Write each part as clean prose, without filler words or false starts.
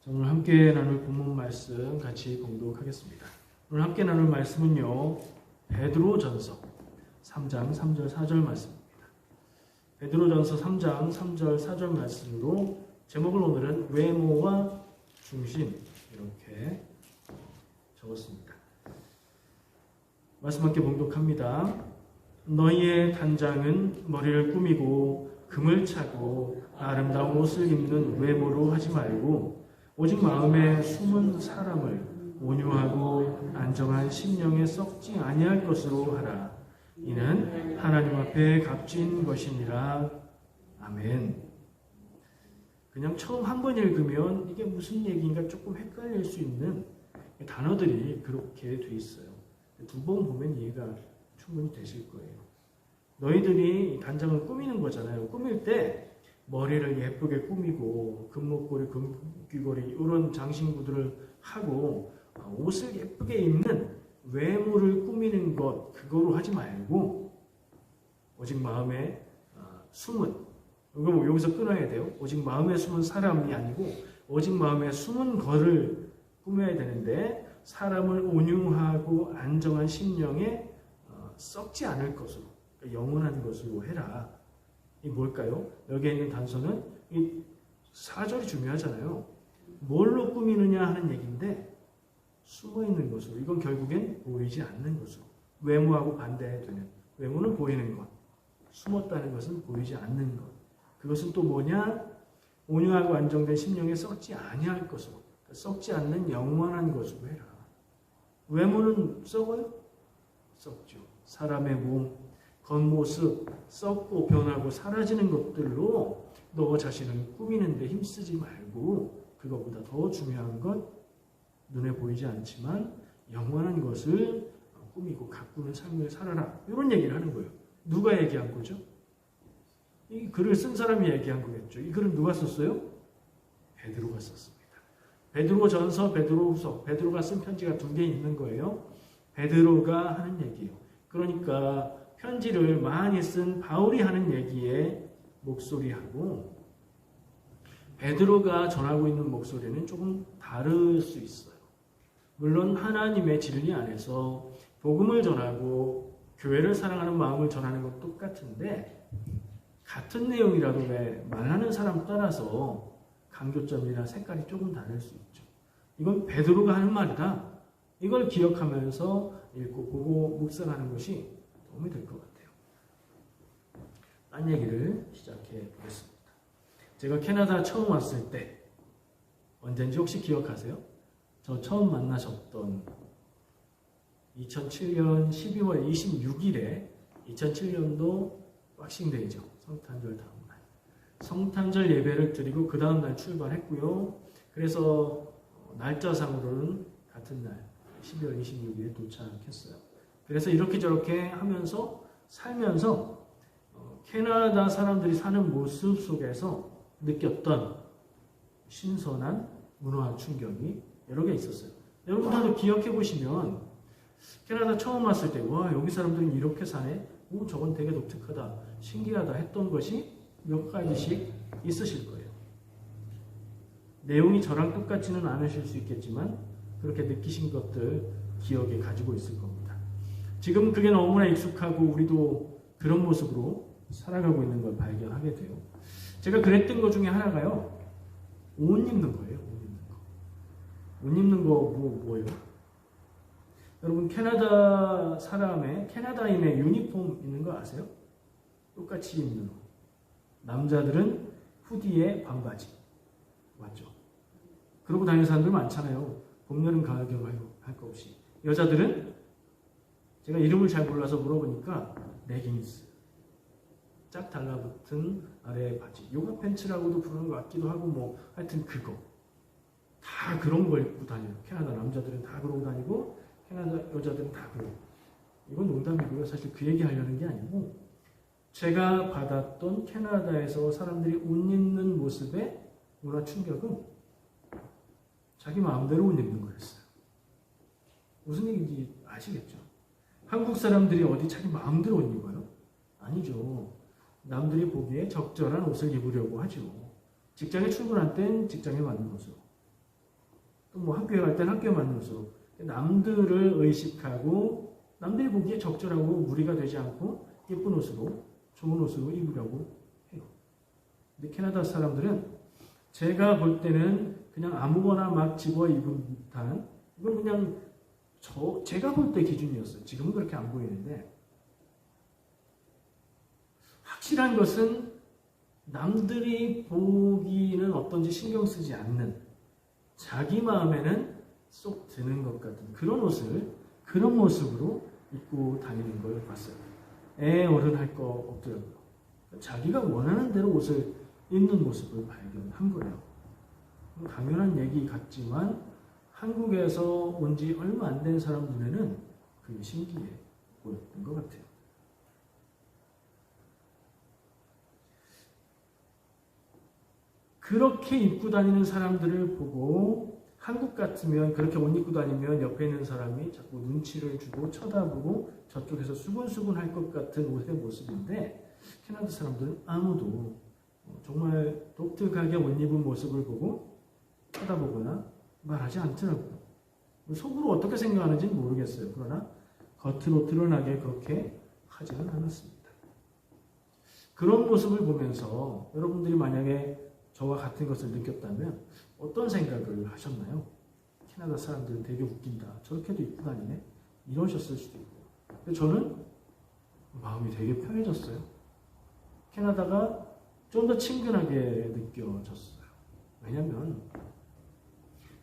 오늘 함께 나눌 본문 말씀 같이 공독하겠습니다. 오늘 함께 나눌 말씀은요, 베드로전서 3장 3절 4절 말씀입니다. 베드로전서 3장 3절 4절 말씀으로 제목을 오늘은 외모와 중심 이렇게 적었습니다. 말씀 함께 봉독합니다. 너희의 단장은 머리를 꾸미고 금을 차고 아름다운 옷을 입는 외모로 하지 말고 오직 마음에 숨은 사람을 온유하고 안정한 심령에 썩지 아니할 것으로 하라. 이는 하나님 앞에 값진 것이니라. 아멘. 그냥 처음 한 번 읽으면 이게 무슨 얘기인가 조금 헷갈릴 수 있는 단어들이 그렇게 돼 있어요. 두 번 보면 이해가 충분히 되실 거예요. 너희들이 단장을 꾸미는 거잖아요. 꾸밀 때 머리를 예쁘게 꾸미고 금목걸이, 금귀걸이 이런 장신구들을 하고 옷을 예쁘게 입는 외모를 꾸미는 것 그거로 하지 말고 오직 마음에 숨은 이거 뭐 여기서 끊어야 돼요. 오직 마음에 숨은 사람이 아니고 오직 마음에 숨은 거를 꾸며야 되는데 사람을 온유하고 안정한 심령에 썩지 않을 것으로 영원한 것으로 해라. 이 뭘까요? 여기에 있는 단서는 이 4절이 중요하잖아요. 뭘로 꾸미느냐 하는 얘기인데 숨어있는 것으로, 이건 결국엔 보이지 않는 것으로, 외모하고 반대되는, 외모는 보이는 것, 숨었다는 것은 보이지 않는 것. 그것은 또 뭐냐? 온유하고 안정된 심령에 썩지 아니할 것으로, 썩지 않는 영원한 것으로 해라. 외모는 썩어요? 썩죠. 사람의 몸, 겉모습, 썩고 변하고 사라지는 것들로 너 자신을 꾸미는 데 힘쓰지 말고 그것보다 더 중요한 것, 눈에 보이지 않지만 영원한 것을 꾸미고 가꾸는 삶을 살아라. 이런 얘기를 하는 거예요. 누가 얘기한 거죠? 이 글을 쓴 사람이 얘기한 거겠죠. 이 글은 누가 썼어요? 베드로가 썼습니다. 베드로전서, 베드로후서, 베드로가 쓴 편지가 2개 있는 거예요. 베드로가 하는 얘기예요. 그러니까 편지를 많이 쓴 바울이 하는 얘기의 목소리하고 베드로가 전하고 있는 목소리는 조금 다를 수 있어요. 물론 하나님의 진리 안에서 복음을 전하고 교회를 사랑하는 마음을 전하는 건 똑같은데 같은 내용이라도 왜 말하는 사람 따라서 강조점이나 색깔이 조금 다를 수 있죠. 이건 베드로가 하는 말이다. 이걸 기억하면서 읽고 보고 묵상하는 것이 도움이 될 것 같아요. 딴 얘기를 시작해 보겠습니다. 제가 캐나다 처음 왔을 때 언젠지 혹시 기억하세요? 저 처음 만나셨던 2007년 12월 26일에 2007년도 박싱데이죠. 성탄절 다음 날. 성탄절 예배를 드리고 그 다음 날 출발했고요. 그래서 날짜상으로는 같은 날 12월 26일에 도착했어요. 그래서 이렇게 저렇게 하면서 살면서 캐나다 사람들이 사는 모습 속에서 느꼈던 신선한 문화 충격이 여러 개 있었어요. 여러분들도 기억해 보시면 캐나다 처음 왔을 때 와 여기 사람들은 이렇게 사네? 오 저건 되게 독특하다, 신기하다 했던 것이 몇 가지씩 있으실 거예요. 내용이 저랑 똑같지는 않으실 수 있겠지만 그렇게 느끼신 것들 기억에 가지고 있을 겁니다. 지금 그게 너무나 익숙하고 우리도 그런 모습으로 살아가고 있는 걸 발견하게 돼요. 제가 그랬던 것 중에 하나가요. 옷 입는 거예요. 옷 입는 거. 옷 입는 거 뭐예요? 여러분 캐나다 사람의 캐나다인의 유니폼 있는 거 아세요? 똑같이 입는 옷. 남자들은 후디에 반바지. 맞죠? 그러고 다니는 사람들 많잖아요. 봄, 여름, 가을, 겨울 할 거 없이. 여자들은 제가 이름을 잘 몰라서 물어보니까 레깅스, 짝 달라붙은 아래 바지, 요가 팬츠라고도 부르는 것 같기도 하고 뭐 하여튼 그거 다 그런 걸 입고 다녀요. 캐나다 남자들은 다 그러고 다니고 캐나다 여자들은 다 그러고. 이건 농담이고요. 사실 그 얘기 하려는 게 아니고 제가 받았던 캐나다에서 사람들이 옷 입는 모습의 문화 충격은 자기 마음대로 옷 입는 거였어요. 무슨 얘기인지 아시겠죠? 한국 사람들이 어디 자기 마음대로 옷 입어요? 아니죠. 남들이 보기에 적절한 옷을 입으려고 하죠. 직장에 출근할 땐 직장에 맞는 것으로, 또 뭐 학교에 갈 때는 학교에 맞는 옷으로 남들을 의식하고 남들이 보기에 적절하고 무리가 되지 않고 예쁜 옷으로 좋은 옷으로 입으려고 해요. 근데 캐나다 사람들은 제가 볼 때는 그냥 아무거나 막 집어 입은 듯한 이건 그냥 제가 볼 때 기준이었어요. 지금은 그렇게 안 보이는데 확실한 것은 남들이 보기는 어떤지 신경 쓰지 않는 자기 마음에는 쏙 드는 것 같은 그런 옷을 그런 모습으로 입고 다니는 걸 봤어요. 어른 할 거 없더라고요. 자기가 원하는 대로 옷을 입는 모습을 발견한 거예요. 당연한 얘기 같지만 한국에서 온 지 얼마 안 된 사람 눈에는 그게 신기해 보였던 것 같아요. 그렇게 입고 다니는 사람들을 보고 한국 같으면 그렇게 옷 입고 다니면 옆에 있는 사람이 자꾸 눈치를 주고 쳐다보고 저쪽에서 수근수근 할 것 같은 옷의 모습인데 캐나다 사람들은 아무도 정말 독특하게 옷 입은 모습을 보고 쳐다보거나 말하지 않더라고요. 속으로 어떻게 생각하는지는 모르겠어요. 그러나 겉으로 드러나게 그렇게 하지는 않았습니다. 그런 모습을 보면서 여러분들이 만약에 저와 같은 것을 느꼈다면 어떤 생각을 하셨나요? 캐나다 사람들은 되게 웃긴다. 저렇게도 입고 다니네? 이러셨을 수도 있고. 근데 저는 마음이 되게 편해졌어요. 캐나다가 좀 더 친근하게 느껴졌어요. 왜냐면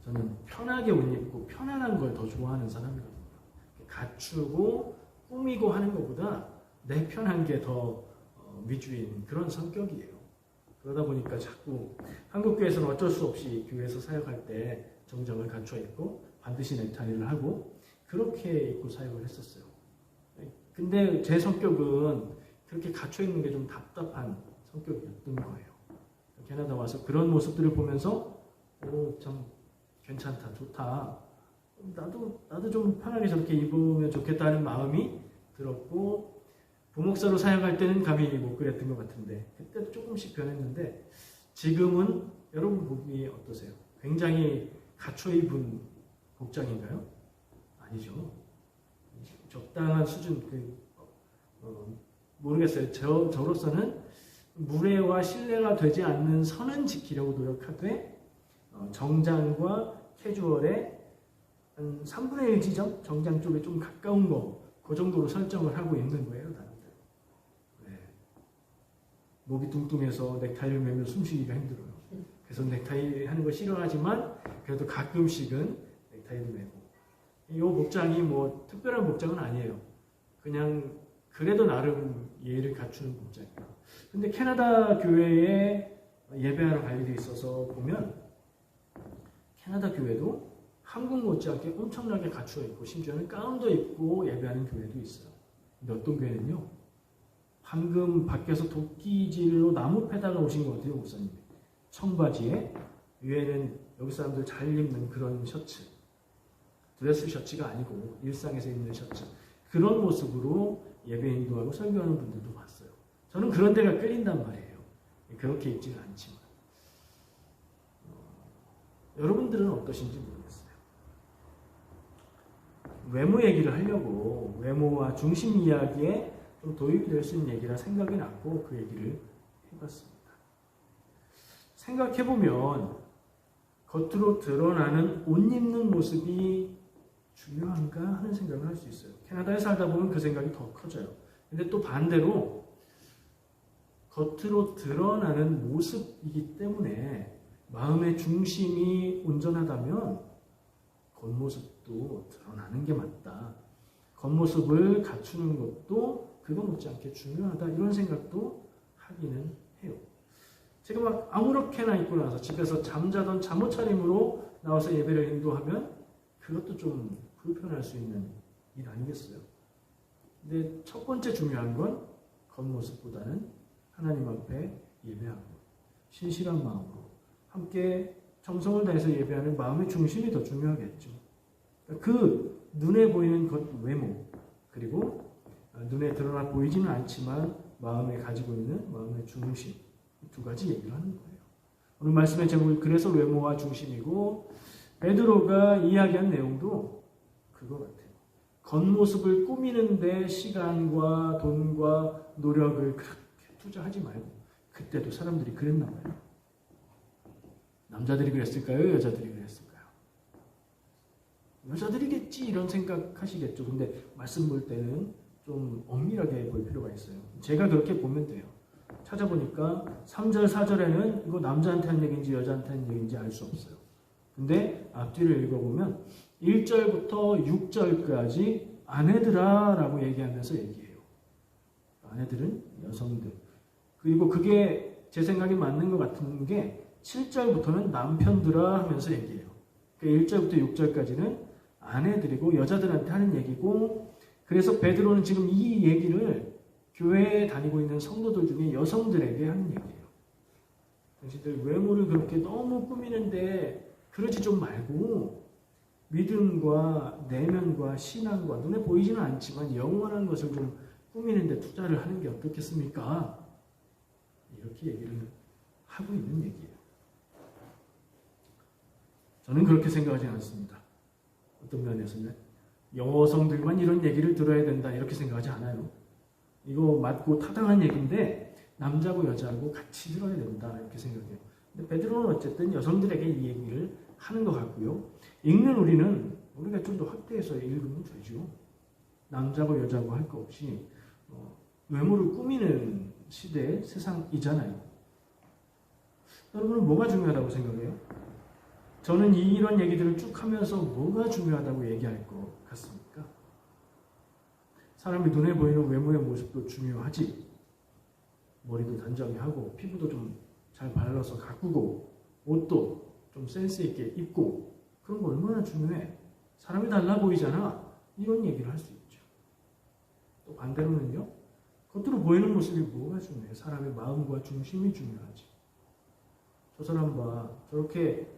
저는 편하게 옷 입고 편안한 걸 더 좋아하는 사람이거든요. 갖추고 꾸미고 하는 것보다 내 편한 게 더 위주인 그런 성격이에요. 그러다 보니까 자꾸 한국 교회에서는 어쩔 수 없이 교회에서 사역할 때 정장을 갖춰 입고 반드시 넥타이를 하고 그렇게 입고 사역을 했었어요. 근데 제 성격은 그렇게 갖춰 입는 게 좀 답답한 성격이었던 거예요. 캐나다 와서 그런 모습들을 보면서 참 괜찮다, 좋다. 나도 좀 편하게 저렇게 입으면 좋겠다는 마음이 들었고 부목사로 사역할 때는 감히 못 그랬던 것 같은데 그때도 조금씩 변했는데 지금은 여러분 보기 어떠세요? 굉장히 갖춰 입은 복장인가요? 아니죠. 적당한 수준 모르겠어요. 저로서는 무례와 신뢰가 되지 않는 선은 지키려고 노력하되 정장과 캐주얼의 한 3분의 1 지점? 정장 쪽에 좀 가까운 거 그 정도로 설정을 하고 있는 거예요. 다른들. 네. 목이 뚱뚱해서 넥타이를 매면 숨쉬기가 힘들어요. 그래서 넥타이 하는 거 싫어하지만 그래도 가끔씩은 넥타이도 매고 이 복장이 뭐 특별한 복장은 아니에요. 그냥 그래도 나름 예의를 갖추는 복장이에요. 근데 캐나다 교회에 예배하러 갈 일이 있어서 보면 캐나다 교회도 한국 못지않게 엄청나게 갖추어 있고 심지어는 가운도 입고 예배하는 교회도 있어요. 근데 어떤 교회는요. 방금 밖에서 도끼질로 나무 패다가 오신 것 같아요. 목사님. 청바지에 위에는 여기 사람들 잘 입는 그런 셔츠. 드레스 셔츠가 아니고 일상에서 입는 셔츠. 그런 모습으로 예배 인도하고 설교하는 분들도 봤어요. 저는 그런 데가 끌린단 말이에요. 그렇게 입지는 않지만. 여러분들은 어떠신지 모르겠어요. 외모 얘기를 하려고 외모와 중심 이야기에 좀 도입이 될 수 있는 얘기라 생각이 났고 그 얘기를 해봤습니다. 생각해보면 겉으로 드러나는 옷 입는 모습이 중요한가 하는 생각을 할 수 있어요. 캐나다에 살다 보면 그 생각이 더 커져요. 근데 또 반대로 겉으로 드러나는 모습이기 때문에 마음의 중심이 온전하다면 겉모습도 드러나는 게 맞다. 겉모습을 갖추는 것도 그거 못지않게 중요하다. 이런 생각도 하기는 해요. 제가 막 아무렇게나 입고 나서 집에서 잠자던 잠옷 차림으로 나와서 예배를 인도하면 그것도 좀 불편할 수 있는 일 아니겠어요? 근데 첫 번째 중요한 건 겉모습보다는 하나님 앞에 예배하고 신실한 마음으로 함께 정성을 다해서 예배하는 마음의 중심이 더 중요하겠죠. 그 눈에 보이는 것 외모 그리고 눈에 드러나 보이지는 않지만 마음에 가지고 있는 마음의 중심 두 가지 얘기를 하는 거예요. 오늘 말씀의 제목이 그래서 외모와 중심이고 베드로가 이야기한 내용도 그거 같아요. 겉모습을 꾸미는데 시간과 돈과 노력을 그렇게 투자하지 말고, 그때도 사람들이 그랬나 봐요. 남자들이 그랬을까요? 여자들이 그랬을까요? 여자들이겠지 이런 생각하시겠죠. 근데 말씀 볼 때는 좀 엄밀하게 볼 필요가 있어요. 제가 그렇게 보면 돼요. 찾아보니까 3절, 4절에는 이거 남자한테 한 얘기인지 여자한테 한 얘기인지 알 수 없어요. 근데 앞뒤를 읽어보면 1절부터 6절까지 아내들아 라고 얘기하면서 얘기해요. 아내들은 여성들. 그리고 그게 제 생각에 맞는 것 같은 게 7절부터는 남편들아 하면서 얘기해요. 그러니까 1절부터 6절까지는 아내들이고 여자들한테 하는 얘기고, 그래서 베드로는 지금 이 얘기를 교회에 다니고 있는 성도들 중에 여성들에게 하는 얘기예요. 당신들 외모를 그렇게 너무 꾸미는데 그러지 좀 말고 믿음과 내면과 신앙과 눈에 보이지는 않지만 영원한 것을 좀 꾸미는데 투자를 하는 게 어떻겠습니까? 이렇게 얘기를 하고 있는 얘기예요. 저는 그렇게 생각하지 않습니다. 어떤 면에서는 여성들만 이런 얘기를 들어야 된다 이렇게 생각하지 않아요. 이거 맞고 타당한 얘기인데 남자고 여자고 같이 들어야 된다 이렇게 생각해요. 근데 베드로는 어쨌든 여성들에게 이 얘기를 하는 것 같고요. 읽는 우리가 좀 더 확대해서 읽으면 되죠. 남자고 여자고 할 거 없이 외모를 꾸미는 시대의 세상이잖아요. 여러분은 뭐가 중요하다고 생각해요? 저는 이런 얘기들을 쭉 하면서 뭐가 중요하다고 얘기할 것 같습니까? 사람이 눈에 보이는 외모의 모습도 중요하지. 머리도 단정히 하고 피부도 좀 잘 발라서 가꾸고 옷도 좀 센스 있게 입고 그런 거 얼마나 중요해. 사람이 달라 보이잖아. 이런 얘기를 할 수 있죠. 또 반대로는요. 겉으로 보이는 모습이 뭐가 중요해. 사람의 마음과 중심이 중요하지. 저 사람 봐. 저렇게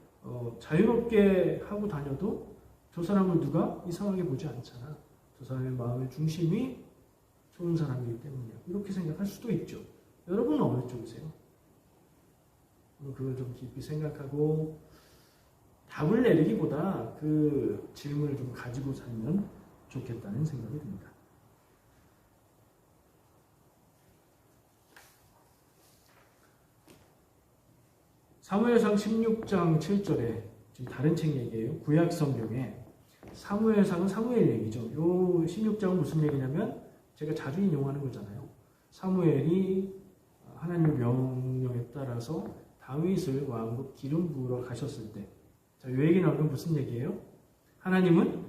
자유롭게 하고 다녀도 저 사람을 누가 이상하게 보지 않잖아. 저 사람의 마음의 중심이 좋은 사람이기 때문이야. 이렇게 생각할 수도 있죠. 여러분은 어느 쪽이세요? 그걸 좀 깊이 생각하고 답을 내리기보다 그 질문을 좀 가지고 살면 좋겠다는 생각이 듭니다. 사무엘상 16장 7절에 지금 다른 책 얘기예요. 구약 성경에 사무엘상은 사무엘 얘기죠. 요 16장은 무슨 얘기냐면 제가 자주 인용하는 거잖아요. 사무엘이 하나님의 명령에 따라서 다윗을 왕으로 기름 부으러 가셨을 때, 자, 이 얘기 나오면 무슨 얘기예요? 하나님은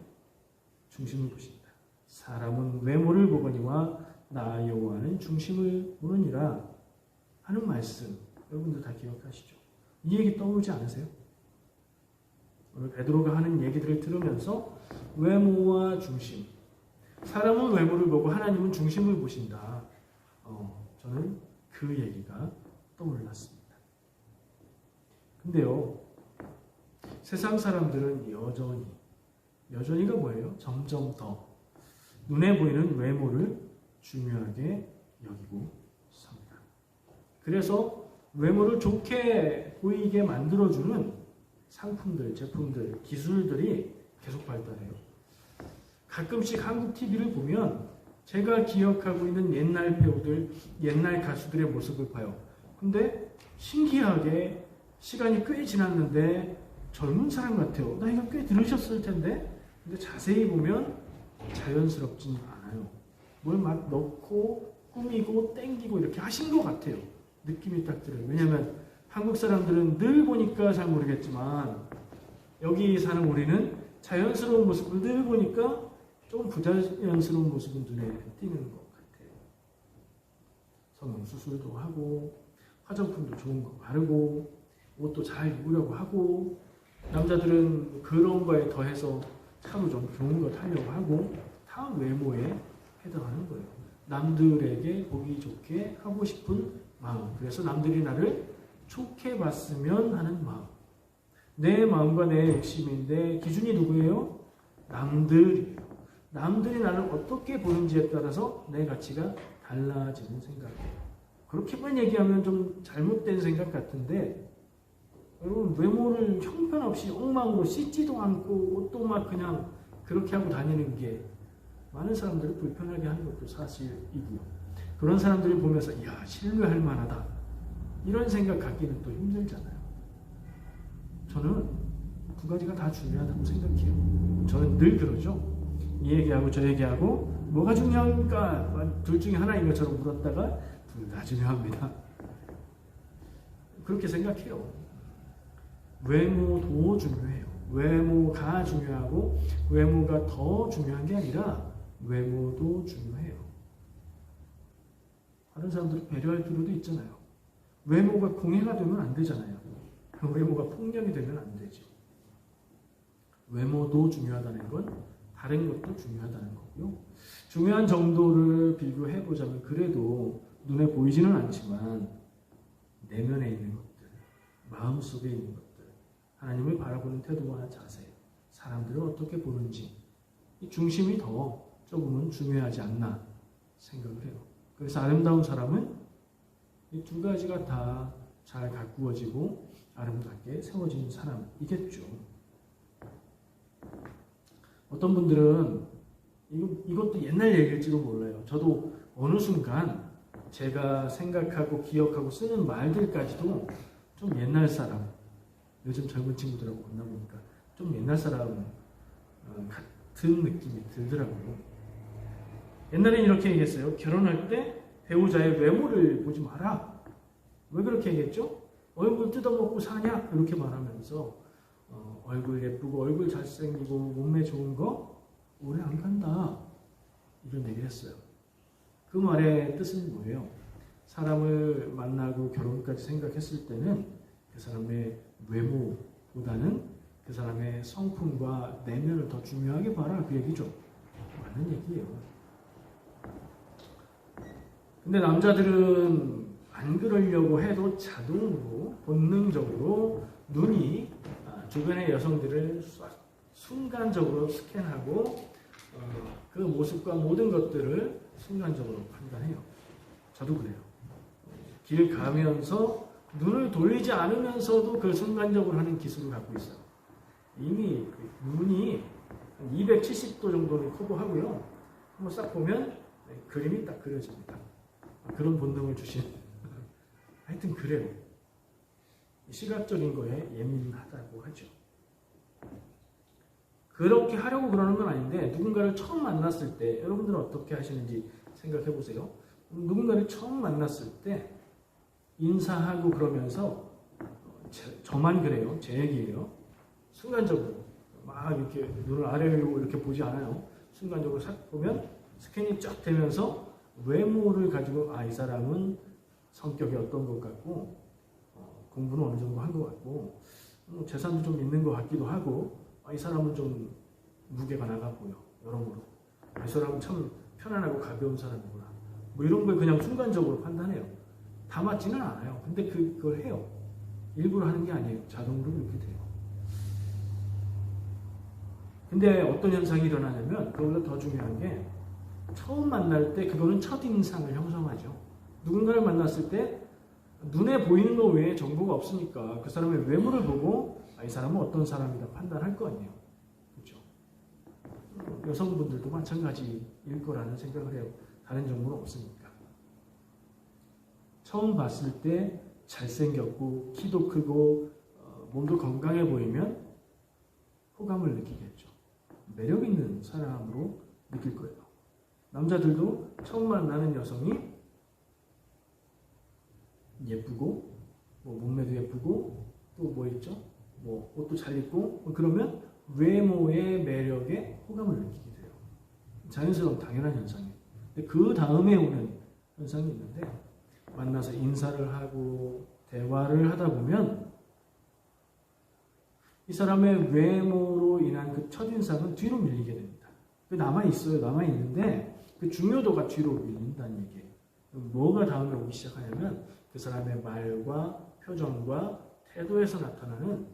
중심을 보신다. 사람은 외모를 보거니와 나 여호와는 중심을 보느니라 하는 말씀, 여러분들 다 기억하시죠? 이 얘기 떠오르지 않으세요? 오늘 베드로가 하는 얘기들을 들으면서 외모와 중심, 사람은 외모를 보고 하나님은 중심을 보신다. 저는 그 얘기가 떠올랐습니다. 근데요, 세상 사람들은 여전히가 뭐예요? 점점 더 눈에 보이는 외모를 중요하게 여기고 삽니다. 그래서 외모를 좋게 보이게 만들어주는 상품들, 제품들, 기술들이 계속 발달해요. 가끔씩 한국 TV를 보면 제가 기억하고 있는 옛날 배우들, 옛날 가수들의 모습을 봐요. 근데 신기하게 시간이 꽤 지났는데 젊은 사람 같아요. 나이가 꽤 들으셨을 텐데, 근데 자세히 보면 자연스럽진 않아요. 뭘 막 넣고 꾸미고 땡기고 이렇게 하신 것 같아요. 느낌이 딱 들어요. 왜냐하면 한국 사람들은 늘 보니까 잘 모르겠지만 여기 사는 우리는 자연스러운 모습을 늘 보니까 조금 부자연스러운 모습은 눈에 띄는 것 같아요. 성형수술도 하고 화장품도 좋은 거 바르고 옷도 잘 입으려고 하고, 남자들은 그런 거에 더해서 차도 좀 좋은 거 타려고 하고, 다 외모에 해당하는 거예요. 남들에게 보기 좋게 하고 싶은 마음, 그래서 남들이 나를 좋게 봤으면 하는 마음, 내 마음과 내 욕심인데 기준이 누구예요? 남들이에요. 남들이 나를 어떻게 보는지에 따라서 내 가치가 달라지는 생각이에요. 그렇게만 얘기하면 좀 잘못된 생각 같은데 여러분 외모를 형편없이 엉망으로 씻지도 않고 옷도 막 그냥 그렇게 하고 다니는 게 많은 사람들을 불편하게 하는 것도 사실이고요. 그런 사람들을 보면서 이야 신뢰할 만하다 이런 생각 갖기는 또 힘들잖아요. 저는 두 가지가 다 중요하다고 생각해요. 저는 늘 그러죠. 이 얘기하고 저 얘기하고 뭐가 중요합니까? 둘 중에 하나인 것처럼 물었다가 둘 다 중요합니다. 그렇게 생각해요. 외모도 중요해요. 외모가 중요하고 외모가 더 중요한 게 아니라 외모도 중요해요. 다른 사람들을 배려할 필요도 있잖아요. 외모가 공해가 되면 안 되잖아요. 외모가 폭력이 되면 안 되죠. 외모도 중요하다는 건 다른 것도 중요하다는 거고요. 중요한 정도를 비교해 보자면 그래도 눈에 보이지는 않지만 내면에 있는 것들, 마음속에 있는 것들, 하나님을 바라보는 태도와 자세, 사람들을 어떻게 보는지 이 중심이 더 조금은 중요하지 않나 생각을 해요. 그래서 아름다운 사람은 이 두 가지가 다 잘 가꾸어지고 아름답게 세워진 사람이겠죠. 어떤 분들은 이것도 옛날 얘기일지도 몰라요. 저도 어느 순간 제가 생각하고 기억하고 쓰는 말들까지도 좀 옛날 사람, 요즘 젊은 친구들하고 만나보니까 좀 옛날 사람 같은 느낌이 들더라고요. 옛날엔 이렇게 얘기했어요. 결혼할 때 배우자의 외모를 보지 마라. 왜 그렇게 얘기했죠? 얼굴 뜯어먹고 사냐? 이렇게 말하면서 얼굴 예쁘고 얼굴 잘생기고 몸매 좋은 거 오래 안 간다. 이런 얘기를 했어요. 그 말의 뜻은 뭐예요? 사람을 만나고 결혼까지 생각했을 때는 그 사람의 외모보다는 그 사람의 성품과 내면을 더 중요하게 봐라. 그 얘기죠. 맞는 얘기예요. 근데 남자들은 안 그러려고 해도 자동으로 본능적으로 눈이 주변의 여성들을 순간적으로 스캔하고 그 모습과 모든 것들을 순간적으로 판단해요. 저도 그래요. 길 가면서 눈을 돌리지 않으면서도 그 순간적으로 하는 기술을 갖고 있어요. 이미 눈이 270도 정도는 커버하고요. 한번 싹 보면 그림이 딱 그려집니다. 그런 본능을 주신 하여튼 그래요. 시각적인 거에 예민하다고 하죠. 그렇게 하려고 그러는 건 아닌데 누군가를 처음 만났을 때 여러분들은 어떻게 하시는지 생각해 보세요. 누군가를 처음 만났을 때 인사하고 그러면서 저만 그래요. 제 얘기예요. 순간적으로 막 이렇게 눈을 아래로 이렇게 보지 않아요. 순간적으로 싹 보면 스캔이 쫙 되면서 외모를 가지고 이 사람은 성격이 어떤 것 같고 공부는 어느 정도 한 것 같고 재산도 좀 있는 것 같기도 하고 이 사람은 좀 무게가 나가 보여 여러모로 이 사람은 참 편안하고 가벼운 사람이구나 뭐 이런 걸 그냥 순간적으로 판단해요. 다 맞지는 않아요. 근데 그걸 해요. 일부러 하는 게 아니에요. 자동으로 그렇게 돼요. 근데 어떤 현상이 일어나냐면 그보다 더 중요한 게 처음 만날 때 그거는 첫인상을 형성하죠. 누군가를 만났을 때 눈에 보이는 것 외에 정보가 없으니까 그 사람의 외모를 보고 이 사람은 어떤 사람이다 판단할 거 아니에요. 그렇죠? 여성분들도 마찬가지일 거라는 생각을 해요. 다른 정보는 없으니까. 처음 봤을 때 잘생겼고 키도 크고 몸도 건강해 보이면 호감을 느끼겠죠. 매력 있는 사람으로 느낄 거예요. 남자들도 처음 만나는 여성이 예쁘고 뭐 몸매도 예쁘고 또 뭐 있죠? 뭐 옷도 잘 입고 그러면 외모의 매력에 호감을 느끼게 돼요. 자연스러운 당연한 현상이에요. 근데 그 다음에 오는 현상이 있는데 만나서 인사를 하고 대화를 하다 보면 이 사람의 외모로 인한 그 첫인상은 뒤로 밀리게 됩니다. 그 남아있어요. 남아있는데 그 중요도가 뒤로 밀린다는 얘기예요. 뭐가 다음에 오기 시작하냐면 그 사람의 말과 표정과 태도에서 나타나는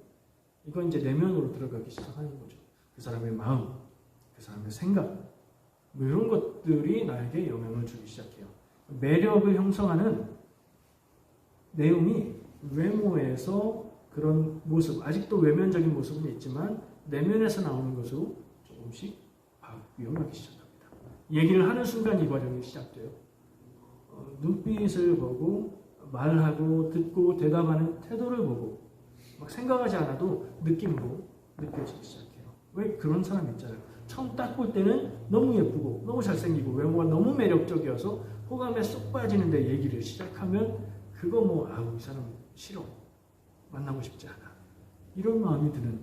이건 이제 내면으로 들어가기 시작하는 거죠. 그 사람의 마음, 그 사람의 생각 뭐 이런 것들이 나에게 영향을 주기 시작해요. 매력을 형성하는 내용이 외모에서 그런 모습, 아직도 외면적인 모습은 있지만 내면에서 나오는 것으로 조금씩 바뀌어가기 시작합니다. 얘기를 하는 순간 이 과정이 시작돼요. 눈빛을 보고 말하고 듣고 대답하는 태도를 보고 막 생각하지 않아도 느낌으로 느껴지기 시작해요. 왜 그런 사람 있잖아요. 처음 딱 볼 때는 너무 예쁘고 너무 잘생기고 외모가 너무 매력적이어서 호감에 쏙 빠지는데 얘기를 시작하면 그거 뭐 아우 이 사람 싫어. 만나고 싶지 않아. 이런 마음이 드는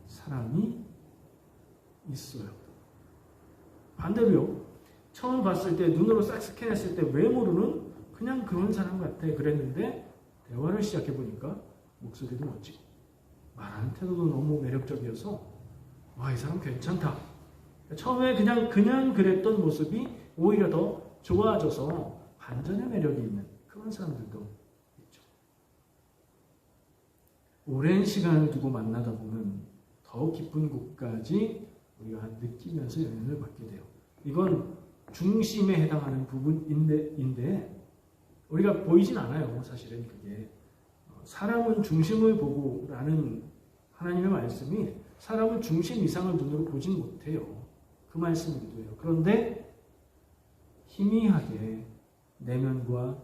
사람이 있어요. 반대로요. 처음 봤을 때 눈으로 싹 스캔했을 때 외모로는 그냥 그런 사람 같아 그랬는데 대화를 시작해 보니까 목소리도 멋지고 말하는 태도도 너무 매력적이어서 와, 이 사람 괜찮다. 처음에 그냥 그랬던 모습이 오히려 더 좋아져서 반전의 매력이 있는 그런 사람들도 있죠. 오랜 시간을 두고 만나다 보면 더 깊은 곳까지 우리가 느끼면서 영향을 받게 돼요. 이건 중심에 해당하는 부분인데 우리가 보이진 않아요. 사실은 그게 사람은 중심을 보고 라는 하나님의 말씀이 사람은 중심 이상을 눈으로 보진 못해요. 그 말씀이기도 해요. 그런데 희미하게 내면과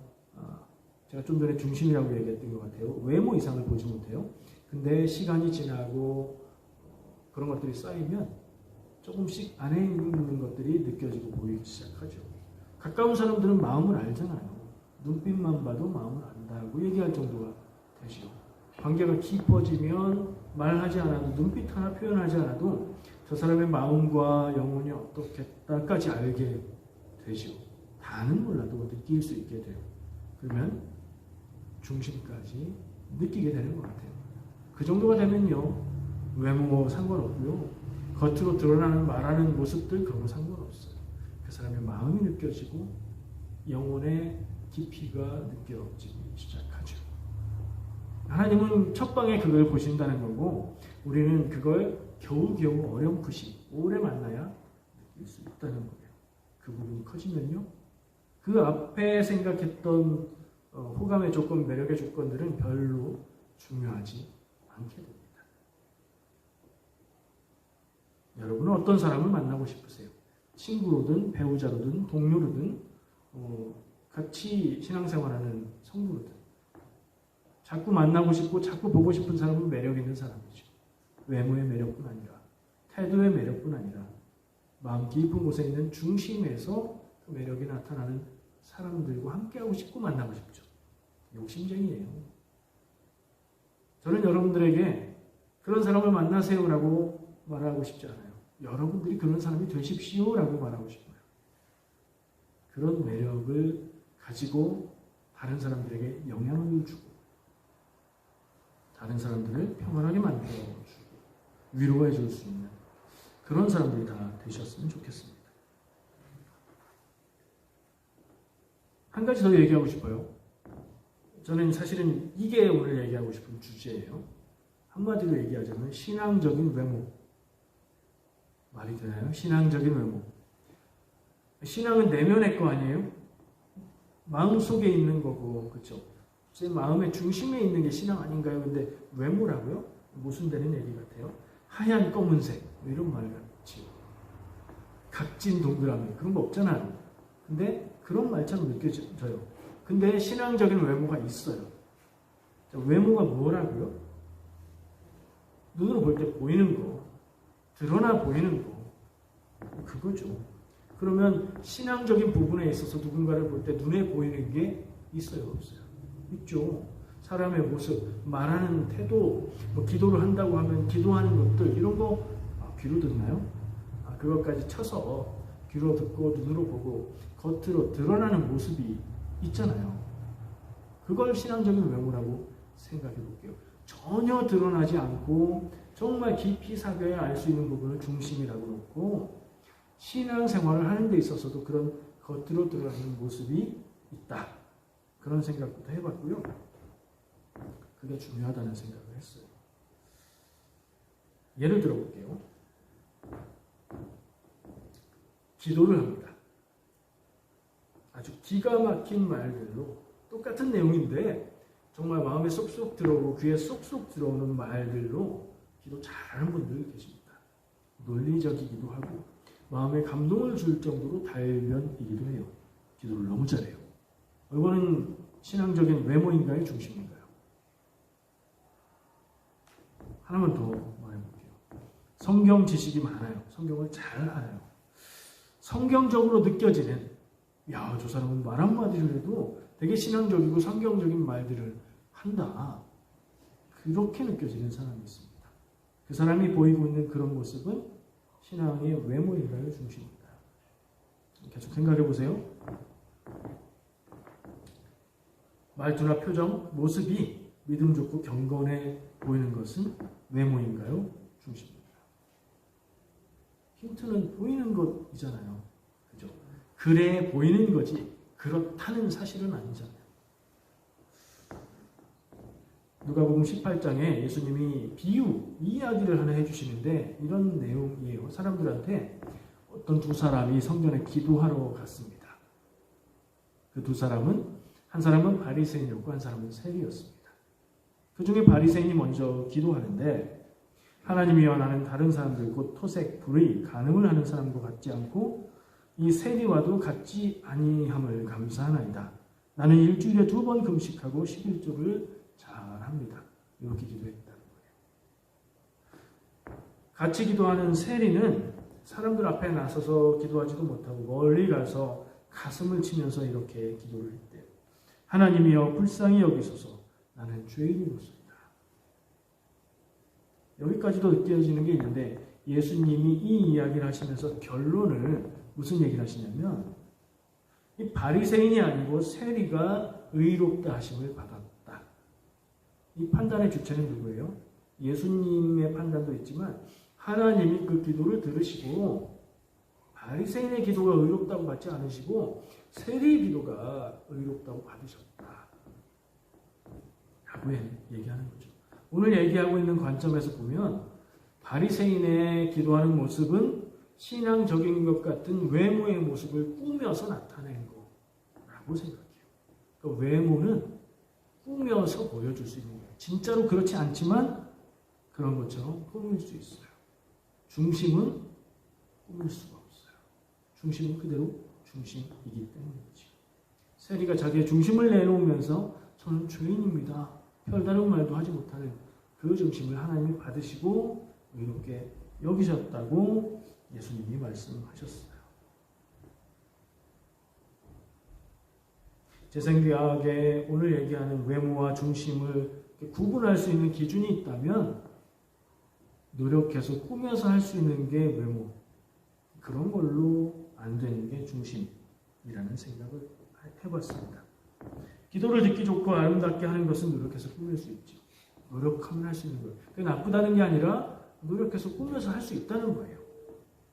제가 좀 전에 중심이라고 얘기했던 것 같아요. 외모 이상을 보지 못해요. 근데 시간이 지나고 그런 것들이 쌓이면 조금씩 안에 있는 것들이 느껴지고 보이기 시작하죠. 가까운 사람들은 마음을 알잖아요. 눈빛만 봐도 마음을 안다고 얘기할 정도가 되죠. 관계가 깊어지면 말하지 않아도 눈빛 하나 표현하지 않아도 저 사람의 마음과 영혼이 어떻겠다까지 알게 되죠. 다는 몰라도 느낄 수 있게 돼요. 그러면 중심까지 느끼게 되는 것 같아요. 그 정도가 되면요. 외모 상관없고요. 겉으로 드러나는 말하는 모습들 그런 거 상관없어요. 그 사람의 마음이 느껴지고 영혼의 깊이가 느껴지기 시작하죠. 하나님은 첫방에 그걸 보신다는 거고 우리는 그걸 겨우겨우 어렴풋이 오래 만나야 느낄 수 있다는 거예요. 그 부분이 커지면요. 그 앞에 생각했던 호감의 조건, 매력의 조건들은 별로 중요하지 않게 됩니다. 여러분은 어떤 사람을 만나고 싶으세요? 친구로든 배우자로든 동료로든 같이 신앙생활하는 성도로든 자꾸 만나고 싶고 자꾸 보고 싶은 사람은 매력 있는 사람이죠. 외모의 매력뿐 아니라 태도의 매력뿐 아니라 마음 깊은 곳에 있는 중심에서 그 매력이 나타나는 사람들과 함께하고 싶고 만나고 싶죠. 욕심쟁이에요. 저는 여러분들에게 그런 사람을 만나세요라고 말하고 싶지 않아요. 여러분들이 그런 사람이 되십시오라고 말하고 싶어요. 그런 매력을 가지고 다른 사람들에게 영향을 주고 다른 사람들을 평안하게 만들어주고 위로해 줄 수 있는 그런 사람들이 다 되셨으면 좋겠습니다. 한 가지 더 얘기하고 싶어요. 저는 사실은 이게 오늘 얘기하고 싶은 주제예요. 한마디로 얘기하자면 신앙적인 외모. 말이 되나요? 신앙적인 외모. 신앙은 내면의 거 아니에요? 마음속에 있는 거고, 그렇죠? 제 마음의 중심에 있는 게 신앙 아닌가요? 근데 외모라고요? 무슨 되는 얘기 같아요? 하얀 검은색 뭐 이런 말 같지요. 각진 동그라미 그런 거 없잖아요. 근데 그런 말처럼 느껴져요. 근데 신앙적인 외모가 있어요. 외모가 뭐라고요? 눈으로 볼 때 보이는 거, 드러나 보이는 거, 그거죠. 그러면 신앙적인 부분에 있어서 누군가를 볼 때 눈에 보이는 게 있어요, 없어요? 있죠. 사람의 모습, 말하는 태도, 뭐 기도를 한다고 하면 기도하는 것들 이런 거 귀로 듣나요? 그것까지 쳐서 귀로 듣고 눈으로 보고 겉으로 드러나는 모습이 있잖아요. 그걸 신앙적인 외모라고 생각해 볼게요. 전혀 드러나지 않고 정말 깊이 사겨야 알 수 있는 부분을 중심이라고 놓고 신앙생활을 하는 데 있어서도 그런 겉으로 드러나는 모습이 있다. 그런 생각부터 해봤고요. 그게 중요하다는 생각을 했어요. 예를 들어볼게요. 기도를 합니다. 아주 기가 막힌 말들로 똑같은 내용인데 정말 마음에 쏙쏙 들어오고 귀에 쏙쏙 들어오는 말들로 기도 잘하는 분들 계십니다. 논리적이기도 하고 마음에 감동을 줄 정도로 달면이기도 해요. 기도를 너무 잘해요. 이거는 신앙적인 외모인가요? 중심인가요? 하나만 더 말해볼게요. 성경 지식이 많아요. 성경을 잘 알아요. 성경적으로 느껴지는, 야, 저 사람은 말 한마디를 해도 되게 신앙적이고 성경적인 말들을 한다. 그렇게 느껴지는 사람이 있습니다. 그 사람이 보이고 있는 그런 모습은 신앙의 외모인가요? 중심인가요? 계속 생각해 보세요. 말투나 표정, 모습이 믿음 좋고 경건해 보이는 것은 외모인가요? 중심인가요? 힌트는 보이는 것이잖아요. 그죠? 그래 보이는 거지 그렇다는 사실은 아니잖아요. 누가복음 18장에 예수님이 비유, 이야기를 하나 해주시는데 이런 내용이에요. 사람들한테 어떤 두 사람이 성전에 기도하러 갔습니다. 그 두 사람은 한 사람은 바리새인이었고 한 사람은 세리였습니다. 그 중에 바리새인이 먼저 기도하는데 하나님이여 나는 다른 사람들 곧 토색, 불의, 간음을 하는 사람도 같지 않고 이 세리와도 같지 아니함을 감사하나이다. 나는 일주일에 2번 금식하고 11조를 잘합니다. 이렇게 기도했다는 거예요. 같이 기도하는 세리는 사람들 앞에 나서서 기도하지도 못하고 멀리 가서 가슴을 치면서 이렇게 기도를 했대요. 하나님이여 불쌍히 여기소서 나는 죄인이로소이다. 여기까지도 느껴지는 게 있는데 예수님이 이 이야기를 하시면서 결론을 무슨 얘기를 하시냐면 이 바리새인이 아니고 세리가 의롭다 하심을 받았다. 이 판단의 주체는 누구예요? 예수님의 판단도 있지만 하나님이 그 기도를 들으시고 바리새인의 기도가 의롭다고 받지 않으시고 세리의 기도가 의롭다고 받으셨다. 라고 얘기하는 거죠. 오늘 얘기하고 있는 관점에서 보면 바리새인의 기도하는 모습은 신앙적인 것 같은 외모의 모습을 꾸며서 나타낸 거라고 생각해요. 그러니까 외모는 꾸며서 보여줄 수 있는 거예요. 진짜로 그렇지 않지만 그런 것처럼 꾸밀 수 있어요. 중심은 꾸밀 수가 없어요. 중심은 그대로 중심이기 때문이지. 세리가 자기의 중심을 내놓으면서 저는 죄인입니다. 별다른 말도 하지 못하는 그 중심을 하나님이 받으시고 이렇게 여기셨다고 예수님이 말씀하셨어요. 제 생각에 오늘 얘기하는 외모와 중심을 구분할 수 있는 기준이 있다면 노력해서 꾸며서 할 수 있는 게 외모, 그런 걸로 안 되는 게 중심이라는 생각을 해봤습니다. 기도를 듣기 좋고 아름답게 하는 것은 노력해서 꾸밀 수 있죠. 노력하면 할 수 있는 거예요. 그게 나쁘다는 게 아니라 노력해서 꾸며서 할 수 있다는 거예요.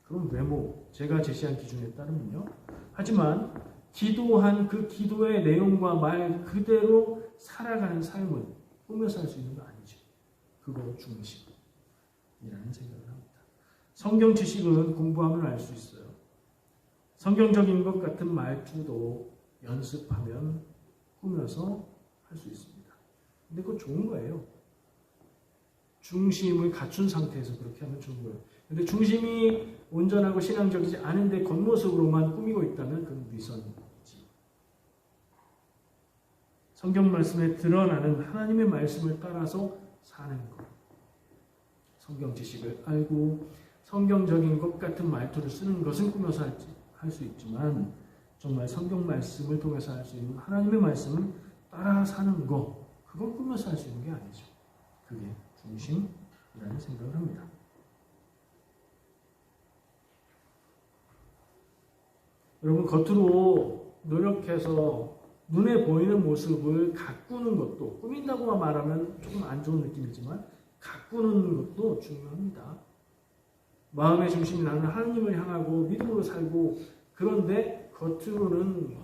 그럼 외모, 제가 제시한 기준에 따르면요. 하지만 기도한 그 기도의 내용과 말 그대로 살아가는 삶은 꾸며서 할 수 있는 거 아니죠. 그거 중심이라는 생각을 합니다. 성경 지식은 공부하면 알 수 있어요. 성경적인 것 같은 말투도 연습하면 꾸며서 할 수 있습니다. 근데 그거 좋은 거예요. 중심을 갖춘 상태에서 그렇게 하면 좋은 거예요. 근데 중심이 온전하고 신앙적이지 않은데 겉모습으로만 꾸미고 있다면 그건 위선이지. 성경 말씀에 드러나는 하나님의 말씀을 따라서 사는 것. 성경 지식을 알고 성경적인 것 같은 말투를 쓰는 것은 꾸며서 할 수 있지만 정말 성경 말씀을 통해서 할 수 있는 하나님의 말씀을 따라 사는 것, 그건 꾸며서 할 수 있는 게 아니죠. 그게 중심이라는 생각을 합니다. 여러분, 겉으로 노력해서 눈에 보이는 모습을 가꾸는 것도, 꾸민다고 말하면 조금 안 좋은 느낌이지만 가꾸는 것도 중요합니다. 마음의 중심이 나는 하나님을 향하고 믿음으로 살고, 그런데 겉으로는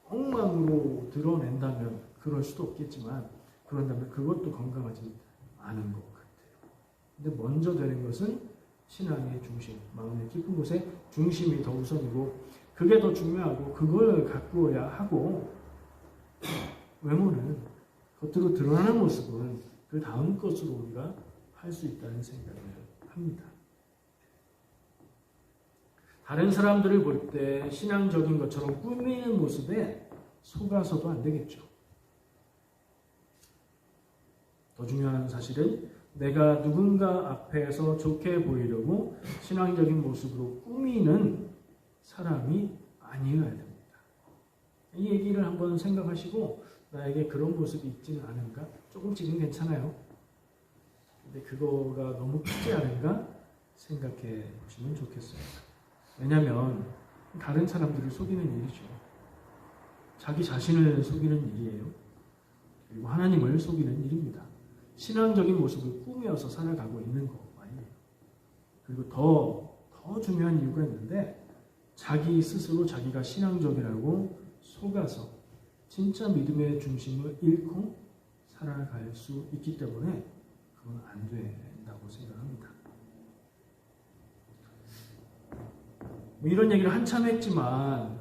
엉망으로 드러낸다면 그럴 수도 없겠지만, 그런다면 그것도 건강하지 않은 것 같아요. 근데 먼저 되는 것은 신앙의 중심, 마음의 깊은 곳에 중심이 더 우선이고 그게 더 중요하고 그걸 가꾸어야 하고, 외모는 겉으로 드러나는 모습은 그 다음 것으로 우리가 할 수 있다는 생각을 합니다. 다른 사람들을 볼 때 신앙적인 것처럼 꾸미는 모습에 속아서도 안 되겠죠. 더 중요한 사실은 내가 누군가 앞에서 좋게 보이려고 신앙적인 모습으로 꾸미는 사람이 아니어야 됩니다. 이 얘기를 한번 생각하시고 나에게 그런 모습이 있지는 않은가? 조금씩은 괜찮아요. 근데 그거가 너무 크지 않은가? 생각해 보시면 좋겠습니다. 왜냐하면 다른 사람들을 속이는 일이죠. 자기 자신을 속이는 일이에요. 그리고 하나님을 속이는 일입니다. 신앙적인 모습을 꾸며서 살아가고 있는 거 아니에요. 그리고 더 중요한 이유가 있는데 자기 스스로 자기가 신앙적이라고 속아서 진짜 믿음의 중심을 잃고 살아갈 수 있기 때문에 그건 안 된다고 생각합니다. 이런 얘기를 한참 했지만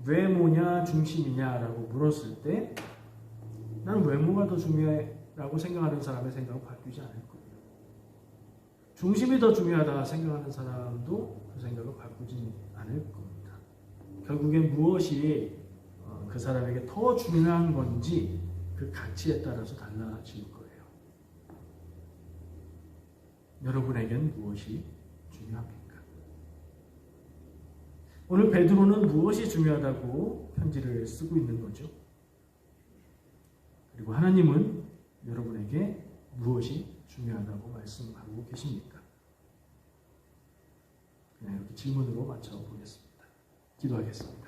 외모냐 중심이냐라고 물었을 때 나는 외모가 더 중요하다고 생각하는 사람의 생각은 바뀌지 않을 거예요. 중심이 더 중요하다 생각하는 사람도 그 생각을 바꾸지 않을 겁니다. 결국엔 무엇이 그 사람에게 더 중요한 건지 그 가치에 따라서 달라질 거예요. 여러분에겐 무엇이 중요합니까? 오늘 베드로는 무엇이 중요하다고 편지를 쓰고 있는 거죠? 그리고 하나님은 여러분에게 무엇이 중요하다고 말씀하고 계십니까? 그냥 이렇게 질문으로 맞춰보겠습니다. 기도하겠습니다.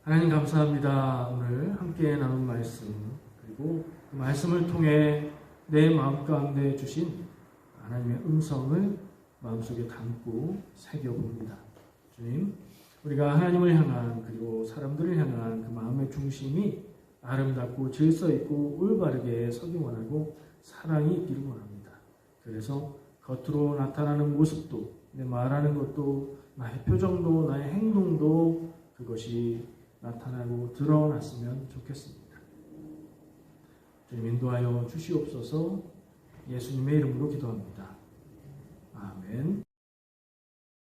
하나님 감사합니다. 오늘 함께 나눈 말씀 그리고 그 말씀을 통해 내 마음 가운데 주신 하나님의 음성을 마음속에 담고 새겨봅니다. 주님, 우리가 하나님을 향한 그리고 사람들을 향한 그 마음의 중심이 아름답고 질서있고 올바르게 서기 원하고 사랑이 있기를 원합니다. 그래서 겉으로 나타나는 모습도 내 말하는 것도 나의 표정도 나의 행동도 그것이 나타나고 드러났으면 좋겠습니다. 주님 인도하여 주시옵소서. 예수님의 이름으로 기도합니다. 아멘.